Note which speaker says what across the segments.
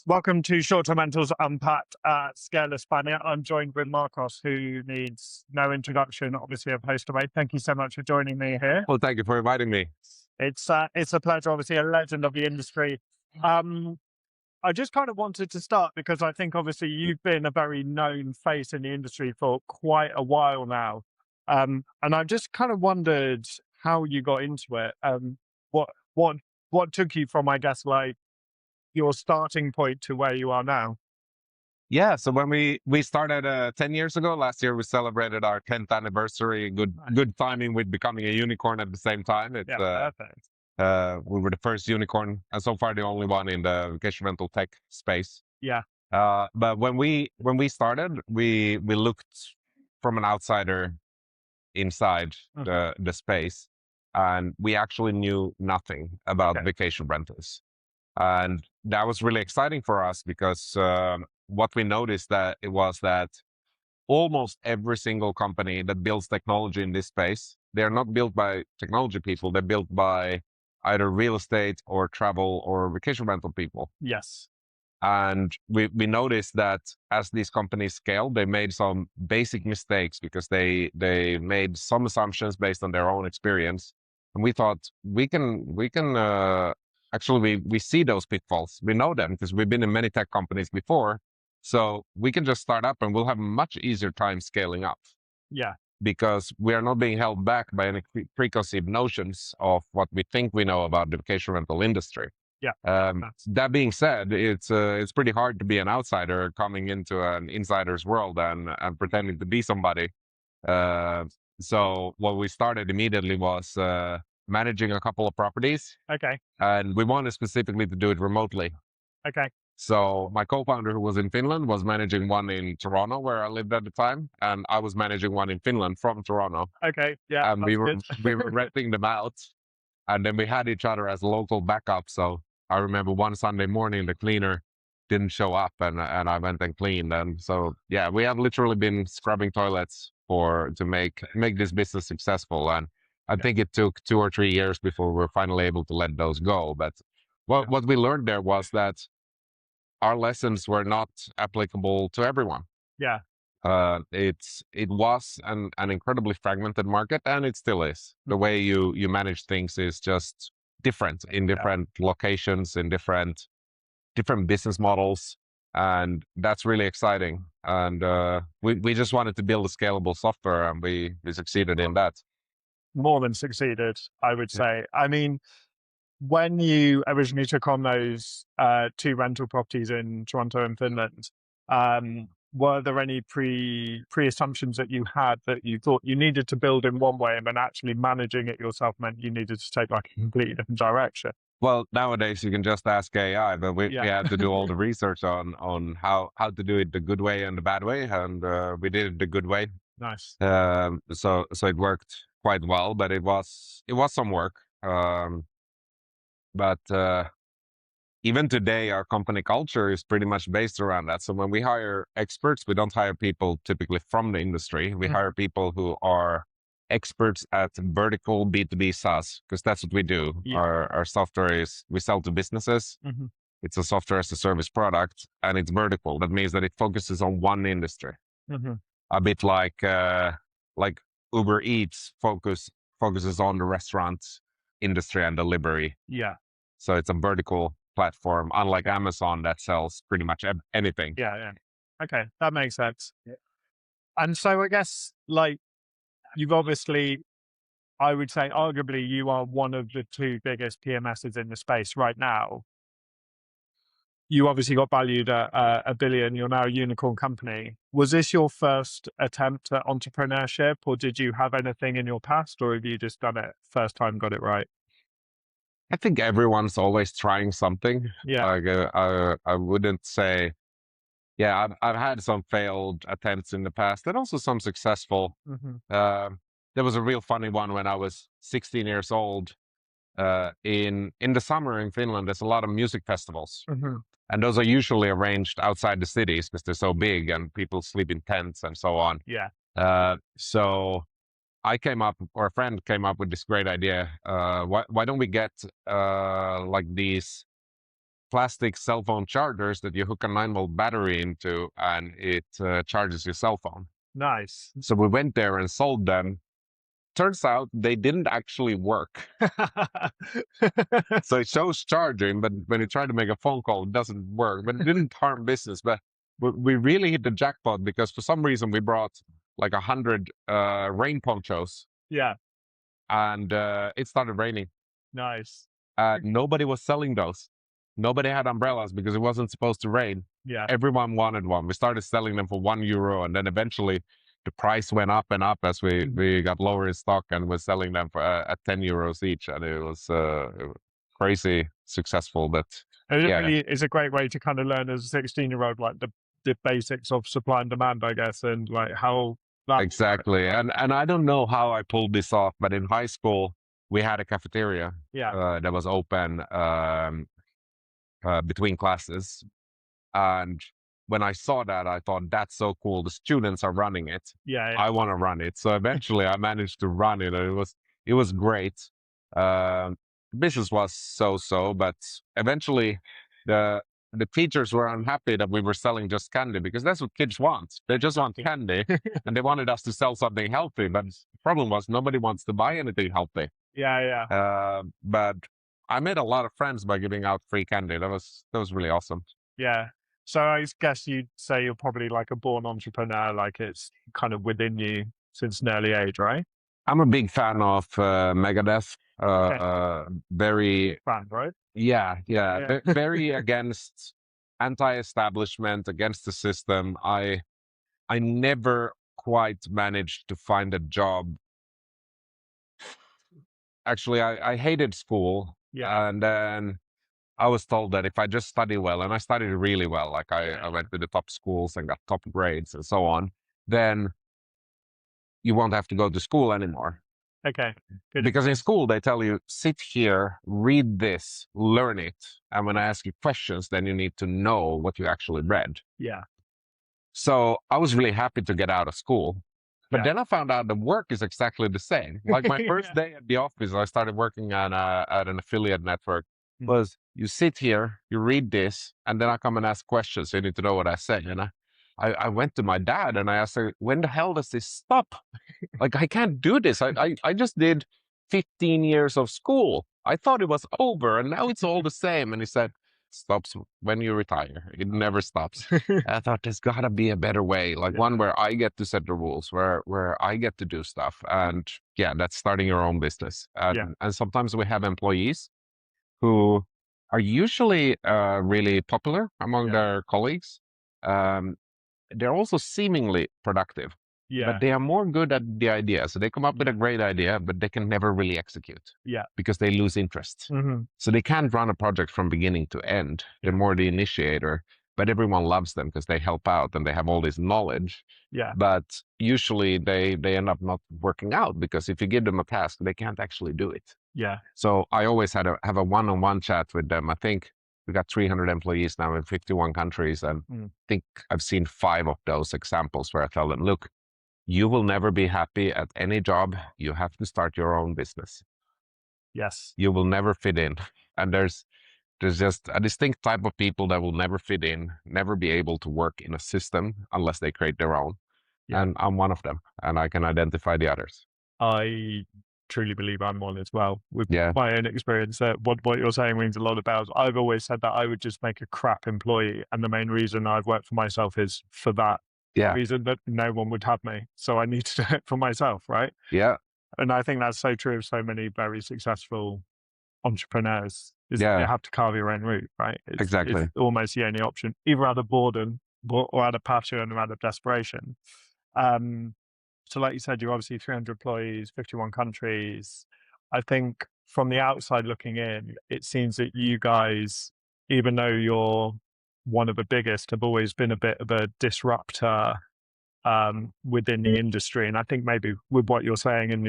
Speaker 1: Welcome to Short-Term Rentals Unpacked at SCALE España. I'm joined with Marcos, who needs no introduction, obviously, of Hostaway. Thank you so much for joining me here.
Speaker 2: Well, thank you for inviting me.
Speaker 1: It's a pleasure, obviously, a legend of the industry. I just kind of wanted to start because I think, obviously, you've been a very known face in the industry for quite a while now. And I just kind of wondered how you got into it. What, what, what took you from, I guess, like, your starting point to where you are now?
Speaker 2: Yeah, so when we started 10 years ago, last year we celebrated our 10th anniversary. Good timing with becoming a unicorn at the same time.
Speaker 1: Yeah, perfect.
Speaker 2: We were the first unicorn, and so far the only one in the vacation rental tech space.
Speaker 1: Yeah.
Speaker 2: But when we started, we looked from an outsider inside the space, and we actually knew nothing about vacation rentals. And that was really exciting for us because what we noticed that it was that almost every single company that builds technology in this space, they're not built by technology people, they're built by either real estate or travel or vacation rental people.
Speaker 1: Yes.
Speaker 2: And we noticed that as these companies scaled, they made some basic mistakes because they made some assumptions based on their own experience. And we thought we can actually, we see those pitfalls. We know them because we've been in many tech companies before. So we can just start up and we'll have a much easier time scaling up.
Speaker 1: Yeah.
Speaker 2: Because we are not being held back by any preconceived notions of what we think we know about the vacation rental industry.
Speaker 1: Yeah.
Speaker 2: That being said, it's pretty hard to be an outsider coming into an insider's world and pretending to be somebody. So what we started immediately was managing a couple of properties.
Speaker 1: Okay.
Speaker 2: And we wanted specifically to do it remotely.
Speaker 1: Okay.
Speaker 2: So my co-founder, who was in Finland, was managing one in Toronto, where I lived at the time, and I was managing one in Finland from Toronto.
Speaker 1: Okay. Yeah.
Speaker 2: And we were renting them out, and then we had each other as local backup. So I remember one Sunday morning, the cleaner didn't show up, and I went and cleaned. And so yeah, we have literally been scrubbing toilets to make this business successful. And I think it took 2 or 3 years before we were finally able to let those go. But what we learned there was that our lessons were not applicable to everyone.
Speaker 1: Yeah.
Speaker 2: It was an incredibly fragmented market, and it still is. The way you manage things is just different in different locations, in different business models. And that's really exciting. And we just wanted to build a scalable software, and we succeeded in that.
Speaker 1: More than succeeded, I would say. I mean, when you originally took on those 2 rental properties in Toronto and Finland, were there any pre-assumptions that you had that you thought you needed to build in one way, and then actually managing it yourself meant you needed to take like a completely different direction?
Speaker 2: Well, nowadays you can just ask AI, but we had to do all the research on how to do it the good way and the bad way, and we did it the good way.
Speaker 1: Nice.
Speaker 2: So it worked quite well, but it was some work. But even today, our company culture is pretty much based around that. So when we hire experts, we don't hire people typically from the industry. We hire people who are experts at vertical B2B SaaS, because that's what we do.
Speaker 1: Yeah.
Speaker 2: Our software is, we sell to businesses. It's a software as a service product, and it's vertical. That means that it focuses on one industry. A bit like Uber Eats focuses on the restaurant industry and delivery.
Speaker 1: Yeah.
Speaker 2: So it's a vertical platform, unlike Amazon that sells pretty much anything.
Speaker 1: Yeah. Okay, that makes sense. Yeah. And so I guess, like, you've obviously, I would say, arguably, you are one of the 2 biggest PMSs in the space right now. You obviously got valued at $1 billion. You're now a unicorn company. Was this your first attempt at entrepreneurship, or did you have anything in your past, or have you just done it first time, got it right?
Speaker 2: I think everyone's always trying something.
Speaker 1: Yeah.
Speaker 2: Like, I wouldn't say, yeah, I've had some failed attempts in the past, and also some successful. There was a real funny one when I was 16 years old. In the summer in Finland, there's a lot of music festivals. And those are usually arranged outside the cities because they're so big and people sleep in tents and so on.
Speaker 1: Yeah.
Speaker 2: So I came up, or a friend came up with this great idea. Why don't we get like these plastic cell phone chargers that you hook a 9-volt battery into, and it charges your cell phone.
Speaker 1: Nice.
Speaker 2: So we went there and sold them. Turns out they didn't actually work. So it shows charging, but when you try to make a phone call, it doesn't work. But it didn't harm business. But we really hit the jackpot because for some reason we brought like 100 rain ponchos.
Speaker 1: Yeah.
Speaker 2: And it started raining.
Speaker 1: Nice.
Speaker 2: Nobody was selling those. Nobody had umbrellas because it wasn't supposed to rain.
Speaker 1: Yeah.
Speaker 2: Everyone wanted one. We started selling them for €1, and then eventually the price went up and up as we got lower in stock, and we're selling them for at €10 each, and it was crazy successful. But
Speaker 1: it really is a great way to kind of learn as a 16-year-old, like the basics of supply and demand, I guess, and like how that
Speaker 2: exactly. And I don't know how I pulled this off, but in high school we had a cafeteria that was open between classes, and when I saw that, I thought, that's so cool. The students are running it.
Speaker 1: Yeah.
Speaker 2: I want to run it. So eventually I managed to run it, and it was great. Business was so, but eventually the teachers were unhappy that we were selling just candy, because that's what kids want. They just want candy, and they wanted us to sell something healthy. But the problem was nobody wants to buy anything healthy.
Speaker 1: Yeah.
Speaker 2: But I made a lot of friends by giving out free candy. That was really awesome.
Speaker 1: Yeah. So I guess you'd say you're probably like a born entrepreneur, like it's kind of within you since an early age, right?
Speaker 2: I'm a big fan of Megadeth. Very
Speaker 1: fan, right?
Speaker 2: Yeah. Very against anti-establishment, against the system. I never quite managed to find a job. Actually, I hated school.
Speaker 1: Yeah.
Speaker 2: And then I was told that if I just study well, and I studied really well, like I went to the top schools and got top grades and so on, then you won't have to go to school anymore.
Speaker 1: Okay. Good.
Speaker 2: Because in school, they tell you, sit here, read this, learn it. And when I ask you questions, then you need to know what you actually read.
Speaker 1: Yeah.
Speaker 2: So I was really happy to get out of school. But then I found out the work is exactly the same. Like my first day at the office, I started working at an affiliate network, was you sit here, you read this, and then I come and ask questions. So you need to know what I say. And I went to my dad and I asked her, when the hell does this stop? Like, I can't do this. I just did 15 years of school. I thought it was over, and now it's all the same. And he said, stops when you retire. It never stops. I thought there's got to be a better way, like one where I get to set the rules, where I get to do stuff. And that's starting your own business. And sometimes we have employees who are usually really popular among their colleagues. They're also seemingly productive. But they are more good at the idea. So they come up with a great idea, but they can never really execute. Because they lose interest. So they can't run a project from beginning to end. They're more the initiator, but everyone loves them because they help out and they have all this knowledge. But usually they end up not working out, because if you give them a task, they can't actually do it. So I always have a one-on-one chat with them. I think we got 300 employees now in 51 countries. And I think I've seen 5 of those examples where I tell them, look, you will never be happy at any job. You have to start your own business. You will never fit in. And there's just a distinct type of people that will never fit in, never be able to work in a system unless they create their own. And I'm one of them, and I can identify the others.
Speaker 1: I truly believe I'm one as well. With my own experience, what you're saying rings a lot of bells. I've always said that I would just make a crap employee, and the main reason I've worked for myself is for that. Reason that no one would have me. So I need to do it for myself, right? And I think that's so true of so many very successful entrepreneurs, is you have to carve your own route, right?
Speaker 2: Exactly.
Speaker 1: It's almost the only option, either out of boredom or out of passion or out of desperation. So like you said, you're obviously 300 employees, 51 countries. I think from the outside looking in, it seems that you guys, even though you're one of the biggest, have always been a bit of a disruptor within the industry. And I think maybe with what you're saying and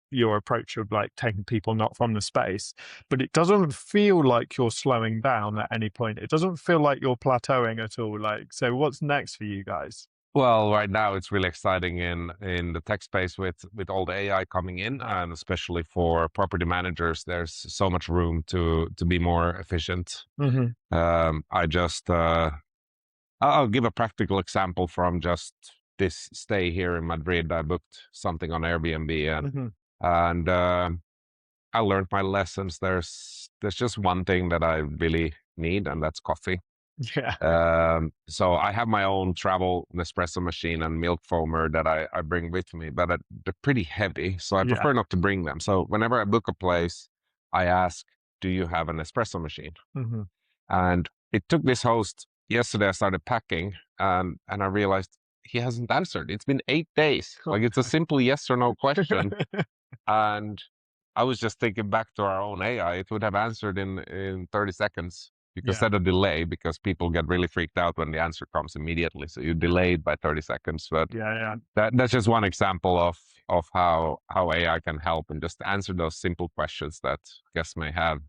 Speaker 1: your approach of like taking people not from the space, but it doesn't feel like you're slowing down at any point. It doesn't feel like you're plateauing at all. Like, so what's next for you guys?
Speaker 2: Well, right now it's really exciting in the tech space with all the AI coming in, and especially for property managers, there's so much room to be more efficient. I just I'll give a practical example from just this stay here in Madrid. I booked something on Airbnb, and I learned my lessons. There's just one thing that I really need, and that's coffee.
Speaker 1: Yeah.
Speaker 2: So I have my own travel Nespresso machine and milk foamer that I bring with me, but they're pretty heavy, so I
Speaker 1: Yeah.
Speaker 2: prefer not to bring them. So whenever I book a place, I ask, "Do you have an espresso machine?" And it took this host yesterday. I started packing, and I realized he hasn't answered. It's been 8 days. Like, it's a simple yes or no question, and I was just thinking back to our own AI. It would have answered in 30 seconds. Because
Speaker 1: Yeah.
Speaker 2: at a delay, because people get really freaked out when the answer comes immediately. So you delayed by 30 seconds. But
Speaker 1: Yeah.
Speaker 2: that's just one example of how AI can help and just answer those simple questions that guests may have.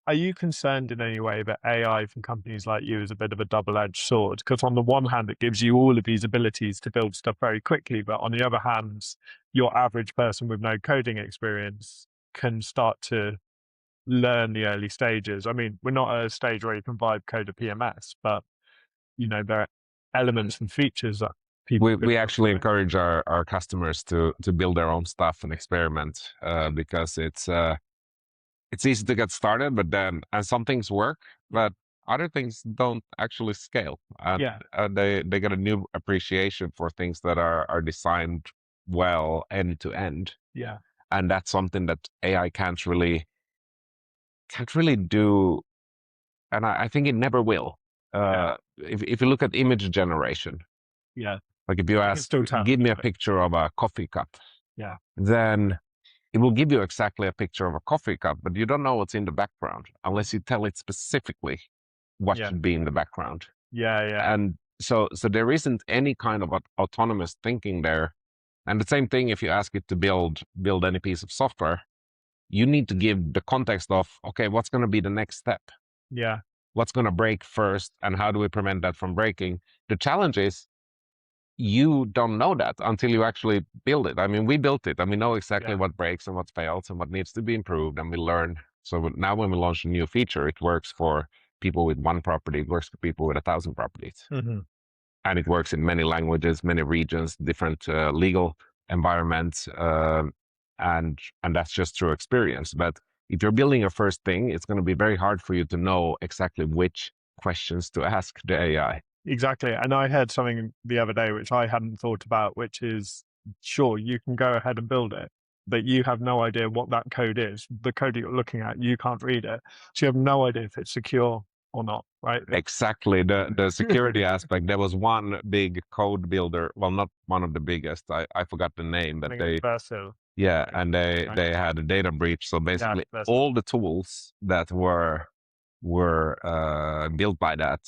Speaker 1: Are you concerned in any way that AI from companies like you is a bit of a double-edged sword? Because on the one hand, it gives you all of these abilities to build stuff very quickly, but on the other hand, your average person with no coding experience can start to learn the early stages. I mean, we're not at a stage where you can vibe code a PMS, but there are elements and features that people
Speaker 2: We actually encourage our customers to build their own stuff and experiment, because it's easy to get started, but then and some things work, but other things don't actually scale. And they get a new appreciation for things that are designed well end to end.
Speaker 1: Yeah.
Speaker 2: And that's something that AI can't really do, and I think it never will. If you look at image generation,
Speaker 1: Yeah.
Speaker 2: like if you ask, give me a picture of a coffee cup, then it will give you exactly a picture of a coffee cup, but you don't know what's in the background unless you tell it specifically what should be in the background. And so there isn't any kind of autonomous thinking there. And the same thing if you ask it to build any piece of software, you need to give the context of, okay, what's going to be the next step?
Speaker 1: Yeah.
Speaker 2: What's going to break first, and how do we prevent that from breaking? The challenge is you don't know that until you actually build it. I mean, we built it and we know exactly what breaks and what fails and what needs to be improved, and we learn. So now when we launch a new feature, it works for people with one property, it works for people with 1,000 properties. And it works in many languages, many regions, different legal environments, and that's just through experience. But if you're building your first thing, it's going to be very hard for you to know exactly which questions to ask the AI.
Speaker 1: Exactly. And I heard something the other day which I hadn't thought about, which is, sure, you can go ahead and build it, but you have no idea what that code is. The code that you're looking at, you can't read it. So you have no idea if it's secure or not, right?
Speaker 2: Exactly. The security aspect. There was one big code builder, well, not one of the biggest. I forgot the name, but they had a data breach. So basically all the tools that were built by that,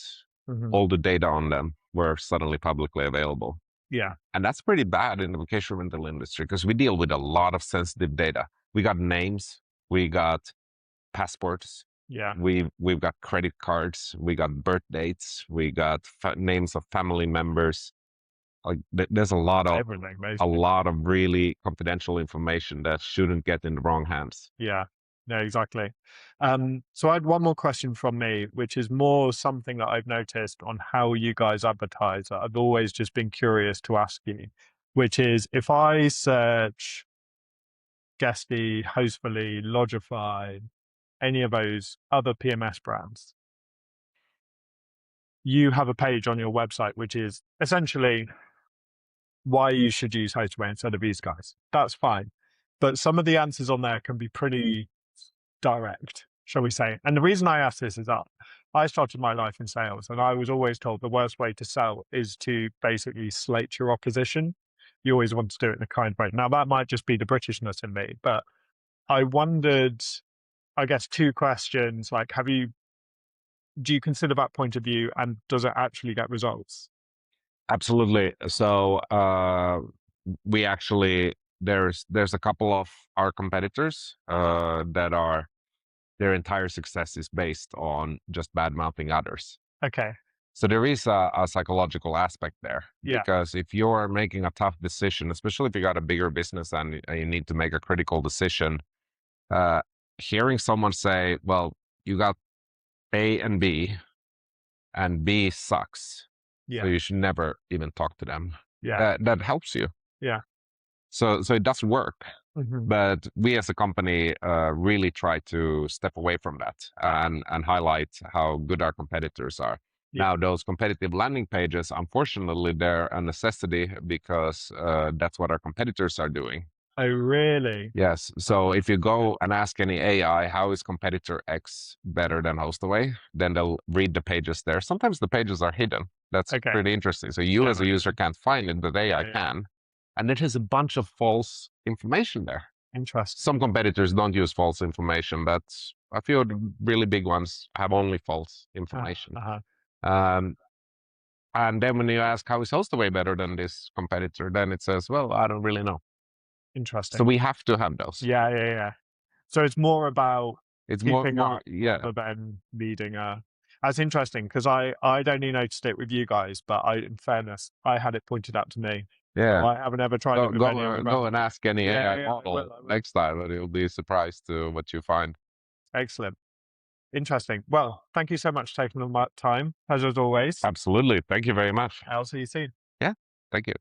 Speaker 2: all the data on them were suddenly publicly available.
Speaker 1: Yeah.
Speaker 2: And that's pretty bad in the vacation rental industry because we deal with a lot of sensitive data. We got names, we got passports, we've got credit cards, we got birth dates, we got names of family members. Like there's a lot of really confidential information that shouldn't get in the wrong hands.
Speaker 1: Yeah. No, exactly. So I had one more question from me, which is more something that I've noticed on how you guys advertise that I've always just been curious to ask you, which is if I search Guesty, Hostfully, Lodgify, any of those other PMS brands, you have a page on your website which is essentially why you should use Hostaway instead of these guys. That's fine. But some of the answers on there can be pretty direct, shall we say. And the reason I ask this is that I started my life in sales and I was always told the worst way to sell is to basically slate your opposition. You always want to do it in a kind way. Now, that might just be the Britishness in me, but I wondered, I guess, two questions. Like, do you consider that point of view and does it actually get results?
Speaker 2: Absolutely. So we actually, there's a couple of our competitors that their entire success is based on just bad mouthing others.
Speaker 1: Okay.
Speaker 2: So there is a psychological aspect there,
Speaker 1: Yeah.
Speaker 2: because if you're making a tough decision, especially if you got a bigger business and you need to make a critical decision, hearing someone say, well, you got A and B, and B sucks, so
Speaker 1: Yeah.
Speaker 2: you should never even talk to them.
Speaker 1: Yeah.
Speaker 2: That helps you.
Speaker 1: Yeah.
Speaker 2: So it does work.
Speaker 1: Mhm.
Speaker 2: But we as a company really try to step away from that and highlight how good our competitors are.
Speaker 1: Yeah.
Speaker 2: Now, those competitive landing pages, unfortunately, they're a necessity because that's what our competitors are doing.
Speaker 1: Oh, really?
Speaker 2: Yes. So if you go and ask any AI, how is competitor X better than Hostaway, then they'll read the pages there. Sometimes the pages are hidden. That's
Speaker 1: Okay.
Speaker 2: pretty interesting. So you
Speaker 1: Yeah,
Speaker 2: as a user can't find it, but AI
Speaker 1: yeah.
Speaker 2: can. And it has a bunch of false information there.
Speaker 1: Interesting.
Speaker 2: Some competitors don't use false information, but a few of the really big ones have only false information. Um, and then when you ask how is Hostaway better than this competitor, then it says, well, I don't really know.
Speaker 1: Interesting.
Speaker 2: So we have to have those.
Speaker 1: Yeah. So it's more about
Speaker 2: It's
Speaker 1: keeping
Speaker 2: more
Speaker 1: up
Speaker 2: yeah.
Speaker 1: rather than leading a. That's interesting because I'd only noticed it with you guys, but in fairness, I had it pointed out to me.
Speaker 2: Yeah.
Speaker 1: So I haven't ever tried it with any other
Speaker 2: Go
Speaker 1: brand.
Speaker 2: and ask any AI
Speaker 1: I
Speaker 2: model
Speaker 1: will.
Speaker 2: next time, and you'll be surprised to what you find.
Speaker 1: Excellent. Interesting. Well, thank you so much for taking all my time, as always.
Speaker 2: Absolutely. Thank you very much.
Speaker 1: I'll see you soon.
Speaker 2: Yeah. Thank you.